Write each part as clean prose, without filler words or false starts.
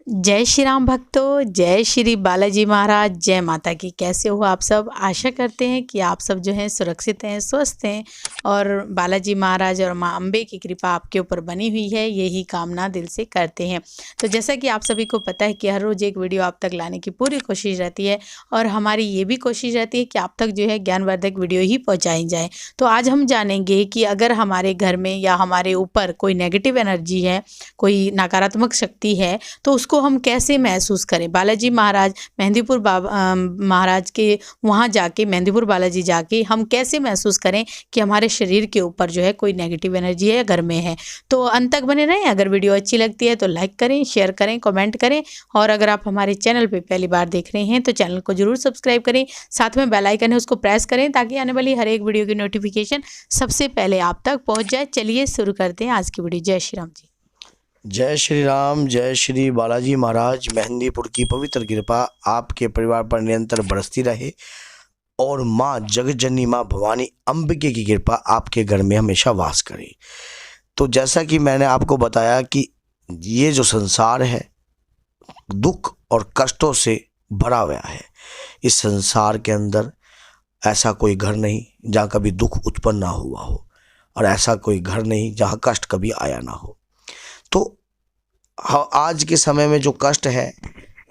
जय श्री राम भक्तों, जय श्री बालाजी महाराज, जय माता की। कैसे हो आप सब? आशा करते हैं कि आप सब जो हैं सुरक्षित हैं, स्वस्थ हैं और बालाजी महाराज और माँ अम्बे की कृपा आपके ऊपर बनी हुई है, यही कामना दिल से करते हैं। तो जैसा कि आप सभी को पता है कि हर रोज़ एक वीडियो आप तक लाने की पूरी कोशिश रहती है और हमारी ये भी कोशिश रहती है कि आप तक जो है ज्ञानवर्धक वीडियो ही पहुँचाई जाए। तो आज हम जानेंगे कि अगर हमारे घर में या हमारे ऊपर कोई नेगेटिव एनर्जी है, कोई नकारात्मक शक्ति है, तो उसको हम कैसे महसूस करें। बालाजी महाराज मेहंदीपुर महाराज के वहाँ जाके, मेहंदीपुर बालाजी जाके हम कैसे महसूस करें कि हमारे शरीर के ऊपर जो है कोई नेगेटिव एनर्जी है या घर में है। तो अंत तक बने रहें। अगर वीडियो अच्छी लगती है तो लाइक करें, शेयर करें, कमेंट करें और अगर आप हमारे चैनल पर पहली बार देख रहे हैं तो चैनल को जरूर सब्सक्राइब करें। साथ में बेल आइकन है उसको प्रेस करें ताकि आने वाली हर एक वीडियो की नोटिफिकेशन सबसे पहले आप तक पहुँच जाए। चलिए शुरू करते हैं आज की वीडियो। जय श्री राम जी। जय श्री राम, जय श्री बालाजी महाराज। मेहंदीपुर की पवित्र कृपा आपके परिवार पर निरंतर बरसती रहे और माँ जगतजननी माँ भवानी अम्बिके की कृपा आपके घर में हमेशा वास करे। तो जैसा कि मैंने आपको बताया कि ये जो संसार है दुख और कष्टों से भरा हुआ है। इस संसार के अंदर ऐसा कोई घर नहीं जहाँ कभी दुख उत्पन्न ना हुआ हो और ऐसा कोई घर नहीं जहाँ कष्ट कभी आया ना हो। तो आज के समय में जो कष्ट है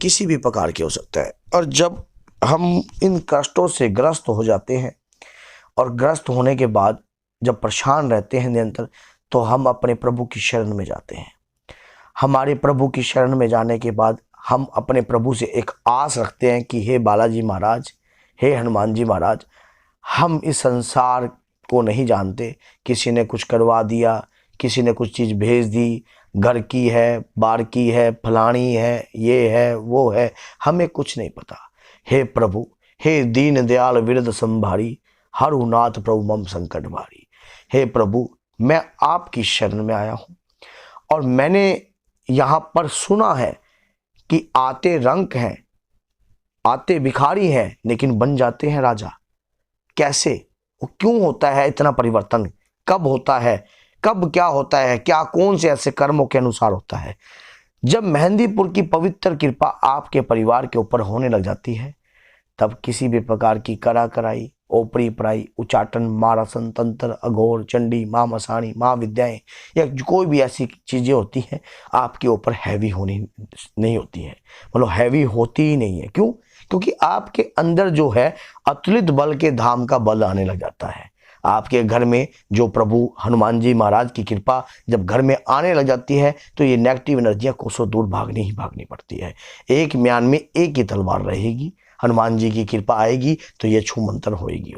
किसी भी प्रकार के हो सकता है और जब हम इन कष्टों से ग्रस्त हो जाते हैं और ग्रस्त होने के बाद जब परेशान रहते हैं निरंतर, तो हम अपने प्रभु की शरण में जाते हैं। हमारे प्रभु की शरण में जाने के बाद हम अपने प्रभु से एक आस रखते हैं कि हे बालाजी महाराज, हे हनुमान जी महाराज, हम इस संसार को नहीं जानते। किसी ने कुछ करवा दिया, किसी ने कुछ चीज़ भेज दी, घर की है, बार की है, फलानी है, ये है, वो है, हमें कुछ नहीं पता। हे प्रभु, हे दीन दयाल विरद संभारी, हरुनाथ प्रभु मम संकट भारी। हे प्रभु, मैं आपकी शरण में आया हूँ और मैंने यहाँ पर सुना है कि आते रंक हैं, आते भिखारी हैं, लेकिन बन जाते हैं राजा। कैसे? वो क्यों होता है इतना परिवर्तन? कब होता है? कब क्या होता है? क्या कौन से ऐसे कर्मों के अनुसार होता है? जब मेहंदीपुर की पवित्र कृपा आपके परिवार के ऊपर होने लग जाती है, तब किसी भी प्रकार की करा कराई, ओपरी पराई, उचाटन, मारासन, तंत्र, अघोर, चंडी, माँ मसाणी, माँ विद्याएं या कोई भी ऐसी चीज़ें होती हैं आपके ऊपर हैवी होनी नहीं होती हैं। मतलब हैवी होती ही नहीं है। क्यों? क्योंकि आपके अंदर जो है अतुलित बल के धाम का बल आने लग जाता है। आपके घर में जो प्रभु हनुमान जी महाराज की कृपा जब घर में आने लग जाती है तो ये नेगेटिव एनर्जियाँ कोसों दूर भागनी ही भागनी पड़ती है। एक म्यान में एक ही तलवार रहेगी। हनुमान जी की कृपा आएगी तो ये छू मंतर होएगी।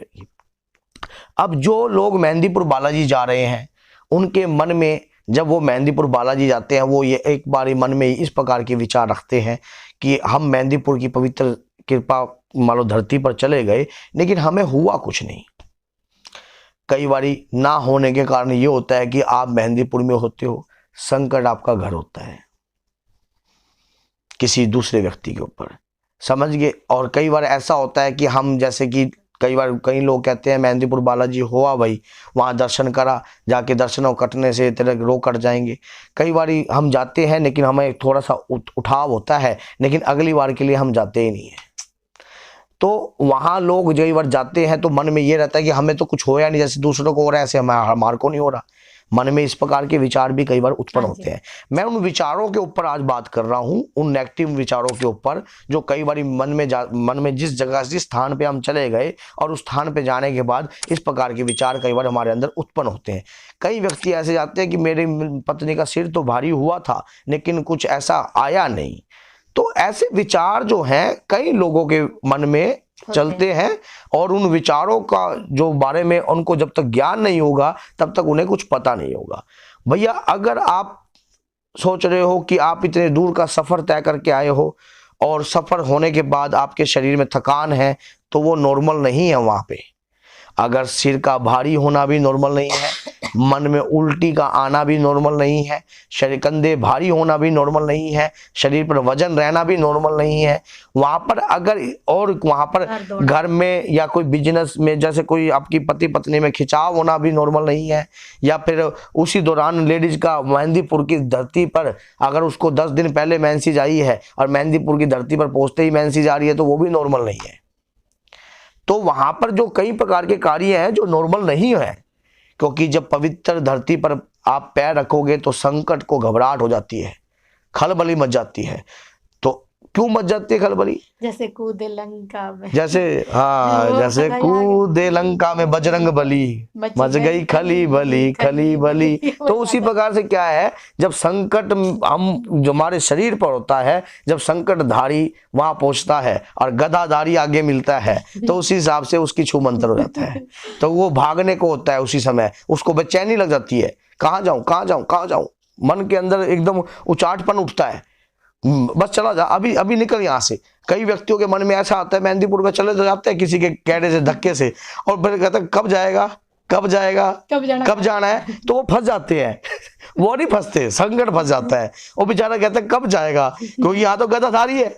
अब जो लोग मेहंदीपुर बालाजी जा रहे हैं उनके मन में जब वो मेहंदीपुर बालाजी जाते हैं, वो ये एक बार मन में इस प्रकार के विचार रखते हैं कि हम मेहंदीपुर की पवित्र कृपा मान लो धरती पर चले गए, लेकिन हमें हुआ कुछ नहीं। कई बारी ना होने के कारण ये होता है कि आप मेहंदीपुर में होते हो, संकट आपका घर होता है किसी दूसरे व्यक्ति के ऊपर, समझ गए। और कई बार ऐसा होता है कि हम जैसे कि कई लोग कहते हैं मेहंदीपुर बालाजी हुआ भाई, वहाँ दर्शन करा, जाके दर्शनों कटने से तेरे रोग कट जाएंगे। कई बार हम जाते हैं लेकिन हमें थोड़ा सा उठाव होता है, लेकिन अगली बार के लिए हम जाते ही नहीं है। तो वहाँ लोग कई बार जाते हैं तो मन में ये रहता है कि हमें तो कुछ होया नहीं, जैसे दूसरों को हो रहा है ऐसे हमारे को नहीं हो रहा। मन में इस प्रकार के विचार भी कई बार उत्पन्न होते हैं। मैं उन विचारों के ऊपर आज बात कर रहा हूँ, उन नेगेटिव विचारों के ऊपर जो कई बार मन में जिस जगह जिस स्थान पे हम चले गए और उस स्थान पे जाने के बाद इस प्रकार के विचार कई बार हमारे अंदर उत्पन्न होते हैं। कई व्यक्ति ऐसे जाते हैं कि मेरी पत्नी का सिर तो भारी हुआ था लेकिन कुछ ऐसा आया नहीं। तो ऐसे विचार जो हैं कई लोगों के मन में चलते हैं और उन विचारों का जो बारे में उनको जब तक ज्ञान नहीं होगा तब तक उन्हें कुछ पता नहीं होगा। भैया, अगर आप सोच रहे हो कि आप इतने दूर का सफर तय करके आए हो और सफर होने के बाद आपके शरीर में थकान है, तो वो नॉर्मल नहीं है। वहां पे अगर सिर का भारी होना भी नॉर्मल नहीं है, मन में उल्टी का आना भी नॉर्मल नहीं है, शरीर कंधे भारी होना भी नॉर्मल नहीं है, शरीर पर वजन रहना भी नॉर्मल नहीं है, वहां पर अगर और वहां पर घर में या कोई बिजनेस में जैसे कोई आपकी पति पत्नी में खिंचाव होना भी नॉर्मल नहीं है, या फिर उसी दौरान लेडीज का मेहंदीपुर की धरती पर अगर उसको 10 दिन पहले मेंसेस आई है और मेहंदीपुर की धरती पर पहुंचते ही मेंसेस आ रही है तो वो भी नॉर्मल नहीं है। तो वहां पर जो कई प्रकार के कार्य हैं जो नॉर्मल नहीं है, क्योंकि जब पवित्र धरती पर आप पैर रखोगे तो संकट को घबराहट हो जाती है, खलबली मच जाती है। तो क्यों मच जाती है खलबली? जैसे कूदे लंका में, जैसे जैसे कूदे लंका में बजरंग बली, मच गई खली बली। तो उसी प्रकार से क्या है, जब संकट जो हमारे शरीर पर होता है, जब संकटधारी वहां पहुंचता है और गदाधारी आगे मिलता है तो उसी हिसाब से उसकी छू मंतर हो जाता है। तो वो भागने को होता है, उसी समय उसको बेचैनी लग जाती है, कहाँ जाऊं, मन के अंदर एकदम उचाटपन उठता है, बस चला जा, अभी निकल यहाँ से। कई व्यक्तियों के मन में ऐसा आता है, मेहंदीपुर में चले तो जाते हैं किसी के कहने से, धक्के से, और फिर कहते हैं कब जाना है, तो वो फंस जाते हैं। वो नहीं फंसते, संकट फंस जाता है, वो बेचारा कहता है कब जाएगा, क्योंकि यहाँ तो गदाधारी है,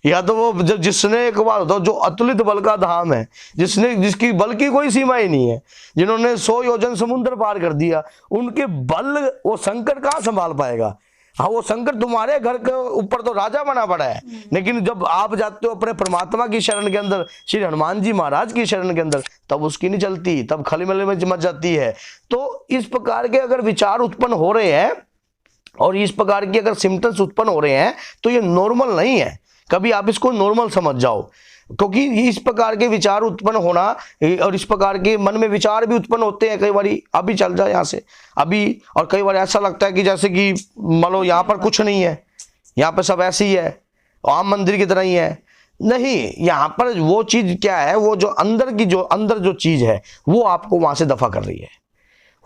या तो वो जिसने एक बार होता जो अतुलित बल का धाम है, जिसकी बल की कोई सीमा ही नहीं है, जिन्होंने 100 योजन समुद्र पार कर दिया, उनके बल वो संकट कहाँ संभाल पाएगा। हाँ, वो संकट तुम्हारे घर के ऊपर तो राजा बना पड़ा है, लेकिन जब आप जाते हो अपने परमात्मा की शरण के अंदर, श्री हनुमान जी महाराज की शरण के अंदर, तब उसकी नहीं चलती, तब खलबली में मच जाती है। तो इस प्रकार के अगर विचार उत्पन्न हो रहे हैं और इस प्रकार की अगर सिम्टम्स उत्पन्न हो रहे हैं तो ये नॉर्मल नहीं है। कभी आप इसको नॉर्मल समझ जाओ, क्योंकि इस प्रकार के विचार उत्पन्न होना और इस प्रकार के मन में विचार भी उत्पन्न होते हैं कई बारी, अभी चल जाए यहाँ से अभी, और कई बार ऐसा लगता है कि जैसे कि मान लो यहाँ पर कुछ नहीं है, यहाँ पर सब ऐसे ही है, आम मंदिर की तरह ही है। नहीं, यहाँ पर वो चीज क्या है, वो जो अंदर जो चीज है वो आपको वहां से दफा कर रही है,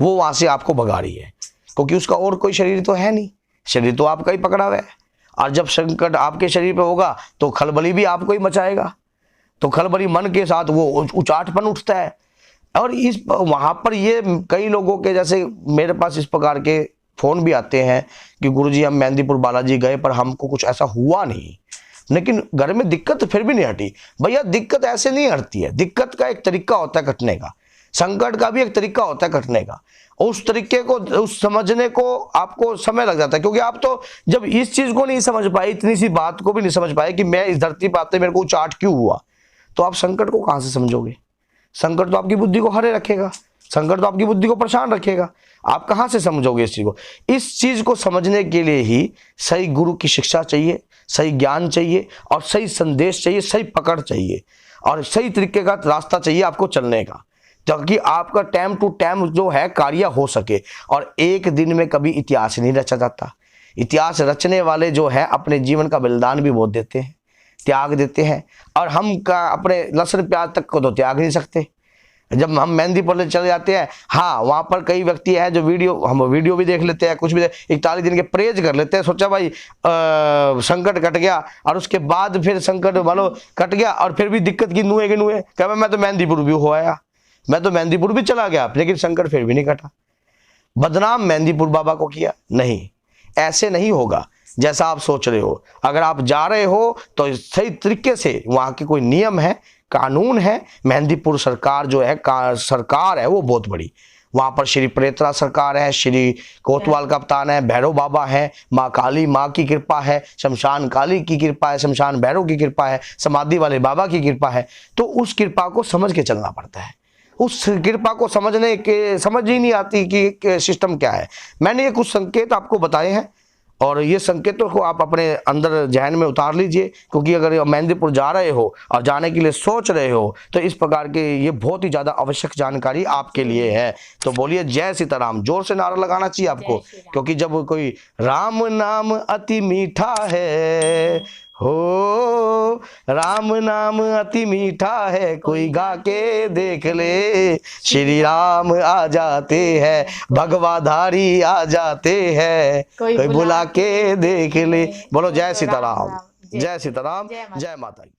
वो वहां से आपको भगा रही है, क्योंकि उसका और कोई शरीर तो है नहीं, शरीर तो आपका ही पकड़ा हुआ है। और जब संकट आपके शरीर पे होगा तो खलबली भी आपको ही मचाएगा, तो खलबली मन के साथ वो उचाटपन उठता है। और इस वहां पर ये कई लोगों के, जैसे मेरे पास इस प्रकार के फोन भी आते हैं कि गुरुजी हम मेहंदीपुर बालाजी गए पर हमको कुछ ऐसा हुआ नहीं, लेकिन घर में दिक्कत फिर भी नहीं हटी। भैया दिक्कत ऐसे नहीं हटती है, दिक्कत का एक तरीका होता है कटने का, संकट का भी एक तरीका होता है कटने का। उस तरीके को उस समझने को आपको समय लग जाता है, क्योंकि आप तो जब इस चीज को नहीं समझ पाए, इतनी सी बात को भी नहीं समझ पाए कि मैं इस धरती पर आते मेरे को उचाट क्यों हुआ, तो आप संकट को कहां से समझोगे। संकट तो आपकी बुद्धि को हरे रखेगा, संकट तो आपकी बुद्धि को परेशान रखेगा, आप कहां से समझोगे इस चीज को। इस चीज को समझने के लिए ही सही गुरु की शिक्षा चाहिए, सही ज्ञान चाहिए और सही संदेश चाहिए, सही पकड़ चाहिए और सही तरीके का रास्ता चाहिए आपको चलने का, ताकि आपका टाइम टू टाइम जो है कार्य हो सके। और एक दिन में कभी इतिहास नहीं रचा जाता, इतिहास रचने वाले जो है अपने जीवन का बलिदान भी बहुत देते हैं, त्याग देते हैं, और हम का अपने लहसुन प्याज तक को तो त्याग नहीं सकते। जब हम मेहंदीपुर चले जाते हैं, हाँ वहां पर कई व्यक्ति हैं जो हम वीडियो भी देख लेते हैं, कुछ भी 41 दिन के प्रेज कर लेते हैं, सोचा भाई संकट कट गया, और उसके बाद फिर संकट मानो कट गया और फिर भी दिक्कत की नुए कह मैं तो मेहंदीपुर भी हो आया, मैं तो मेहंदीपुर भी चला गया, लेकिन संकट फिर भी नहीं कटा। बदनाम मेहंदीपुर बाबा को किया। नहीं, ऐसे नहीं होगा जैसा आप सोच रहे हो। अगर आप जा रहे हो तो सही तरीके से वहां के कोई नियम है, कानून है। मेहंदीपुर सरकार जो है सरकार है वो बहुत बड़ी, वहां पर श्री प्रेतरा सरकार है, श्री कोतवाल कप्तान है, भैरव बाबा है, माँ काली माँ की कृपा है, शमशान काली की कृपा है, शमशान भैरव की कृपा है, समाधि वाले बाबा की कृपा है। तो उस कृपा को समझ के चलना पड़ता है। उस कृपा को समझने के समझ ही नहीं आती कि सिस्टम क्या है। मैंने ये कुछ संकेत आपको बताए हैं और ये संकेतों को आप अपने अंदर जहन में उतार लीजिए, क्योंकि अगर मेहंदीपुर जा रहे हो और जाने के लिए सोच रहे हो तो इस प्रकार के ये बहुत ही ज़्यादा आवश्यक जानकारी आपके लिए है। तो बोलिए जय सीताराम, जोर से नारा लगाना चाहिए आपको, क्योंकि जब कोई राम नाम अति मीठा है हो, राम नाम अति मीठा है, कोई गा के देख ले, श्री राम आ जाते हैं, भगवाधारी आ जाते हैं, कोई बुला के देख ले। बोलो जय सीताराम, जय सीताराम, जय माता की।